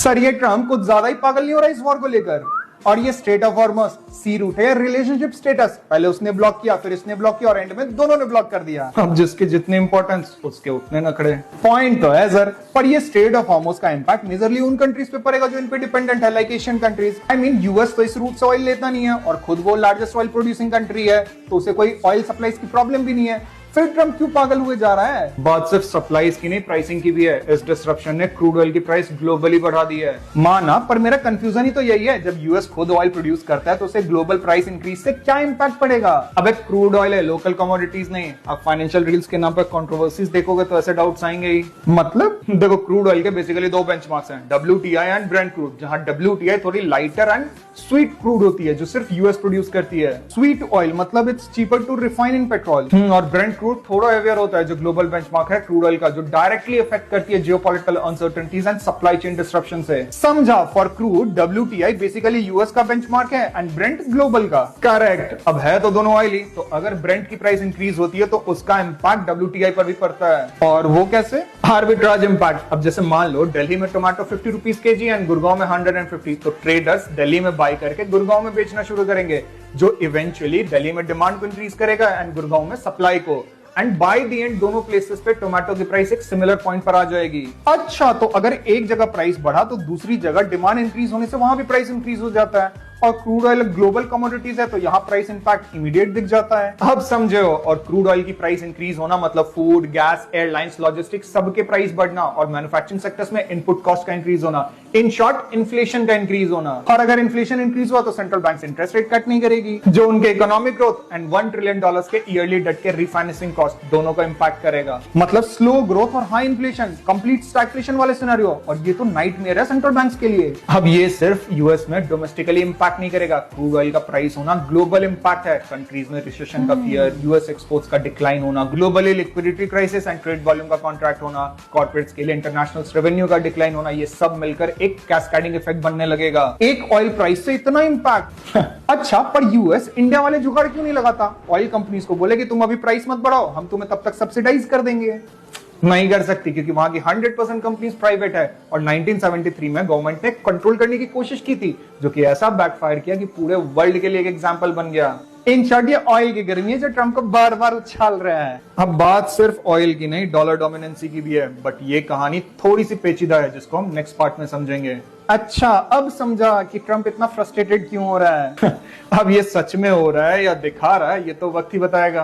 Sir ये Trump कुछ ज्यादा ही पागल नहीं हो रहा इस वॉर को लेकर? और ये स्टेट ऑफ हॉर्मस सी रूट है या रिलेशनशिप स्टेटस? पहले उसने ब्लॉक किया, फिर इसने ब्लॉक किया और एंड में दोनों ने ब्लॉक कर दिया। अब जिसके जितने इंपॉर्टेंस उसके उतने नखड़े। पॉइंट तो है सर, पर ये स्टेट ऑफ हॉर्मस का इंपैक्ट मेजरली उन कंट्रीज पे पड़ेगा जो इन पे डिपेंडेंट है, like Asian countries. I mean US तो इस रूट से ऑयल लेता नहीं है और खुद वो लार्जेस्ट ऑयल प्रोड्यूसिंग कंट्री है, तो उसे कोई ऑयल सप्लाईज की प्रॉब्लम भी नहीं है। फिर ट्रम्प क्यों पागल हुए जा रहा है? बात सिर्फ सप्लाईज की नहीं, प्राइसिंग की भी है। इस डिसरप्शन ने क्रूड ऑयल की प्राइस ग्लोबली बढ़ा दी है। माना, पर मेरा कंफ्यूजन ही तो यही है, जब यूएस खुद ऑयल प्रोड्यूस करता है तो उसे ग्लोबल प्राइस इंक्रीज से क्या इंपैक्ट पड़ेगा? अब एक क्रूड ऑयल है, लोकल कमोडिटीज नहीं। अब फाइनेंशियल रील्स के नाम पर कंट्रोवर्सीज देखोगे तो ऐसे डाउट्स आएंगे ही। मतलब देखो, क्रूड ऑयल के बेसिकली दो बेंचमार्क्स हैं, WTI एंड ब्रेंट क्रूड। जहां WTI थोड़ी लाइटर एंड स्वीट क्रूड होती है जो सिर्फ यूएस प्रोड्यूस करती है। स्वीट ऑयल मतलब it's cheaper to refine in petrol. और ब्रेंट क्रूड थोड़ा हेवियर होता है, जो ग्लोबल बेंचमार्क है क्रूड ऑयल का, जो डायरेक्टली इफेक्ट करती है geopolitical uncertainties and supply chain disruption से। समझा? For crude WTI basically US का बेंचमार्क है एंड ब्रेंट ग्लोबल का। करेक्ट। अब है तो दोनों ऑयल ही, तो अगर ब्रेंट की प्राइस इंक्रीज होती है तो उसका इंपैक्ट WTI पर भी पड़ता है। और वो कैसे? Arbitrage impact. अब जैसे मान लो दिल्ली में tomato 50 rupees KG and Gurgaon में 150, तो ट्रेडर्स दिल्ली में बाय करके गुड़गांव में बेचना शुरू करेंगे, जो इवेंचुअली दिल्ली में डिमांड को इंक्रीज करेगा एंड गुड़गांव में सप्लाई को। एंड बाय द एंड दोनों प्लेसेस पे टोमेटो की प्राइस एक सिमिलर पॉइंट पर आ जाएगी। अच्छा, तो अगर एक जगह प्राइस बढ़ा तो दूसरी जगह डिमांड इंक्रीज होने से वहां भी प्राइस इंक्रीज हो जाता है। और क्रूड ऑयल ग्लोबल कमोडिटीज है तो यहाँ प्राइस इंपैक्ट इमीडिएट दिख जाता है। अब समझे हो? और क्रूड ऑयल की प्राइस इंक्रीज होना मतलब फूड, गैस, एयरलाइंस, लॉजिस्टिक्स सबके प्राइस बढ़ना और मैन्युफैक्चरिंग सेक्टर्स में इनपुट कॉस्ट का इंक्रीज होना। इन शॉर्ट, इन्फ्लेशन का इंक्रीज होना। और अगर इन्फ्लेशन इंक्रीज हुआ तो central bank interest rate cut नहीं करेगी, जो उनके इकोनॉमिक ग्रोथ एंड $1 ट्रिलियन के ईयरली डेट के रिफाइनेंसिंग कॉस्ट दोनों को इंपैक्ट करेगा। मतलब स्लो ग्रोथ और हाई इन्फ्लेशन, कंप्लीट स्टैग्फ्लेशन वाले सिनेरियो। और ये तो नाइटमेयर है सेंट्रल बैंक्स के लिए। अब ये सिर्फ यूएस में डोमेस्टिकली इंपैक्ट नहीं करेगा, ऑयल का प्राइस होना ग्लोबल इंपैक्ट है। कंट्रीज में रिसेशन का फियर, यूएस एक्सपोर्ट्स का डिक्लाइन होना, globally liquidity crisis and trade volume का कॉन्ट्रैक्ट होना, कॉर्पोरेट्स के लिए इंटरनेशनल रेवेन्यू का डिक्लाइन होना, ये सब मिलकर एक कैस्केडिंग इफेक्ट बनने लगेगा। एक ऑयल प्राइस से इतना इंपैक्ट। अच्छा, पर यूएस इंडिया वाले जुगाड़ क्यों नहीं लगाता? ऑयल कंपनीज को बोले कि तुम अभी प्राइस मत बढ़ाओ, हम तुम्हें तब तक सब्सिडाइज कर देंगे। नहीं कर सकती, क्योंकि वहां की 100% कंपनीज प्राइवेट है और 1973 में गवर्नमेंट ने कंट्रोल करने की कोशिश की थी, जो कि ऐसा बैकफायर किया कि पूरे वर्ल्ड के लिए एक एग्जांपल बन गया। इन शॉर्ट, ये ऑयल की गर्मी है जो ट्रम्प को बार बार उछाल रहा है। अब बात सिर्फ ऑयल की नहीं, डॉलर डोमिनेंसी की भी है, बट ये कहानी थोड़ी सी पेचीदा है जिसको हम नेक्स्ट पार्ट में समझेंगे। अच्छा, अब समझा कि ट्रम्प इतना फ्रस्ट्रेटेड क्यों हो रहा है। अब ये सच में हो रहा है या दिखा रहा है, ये तो वक्त ही बताएगा।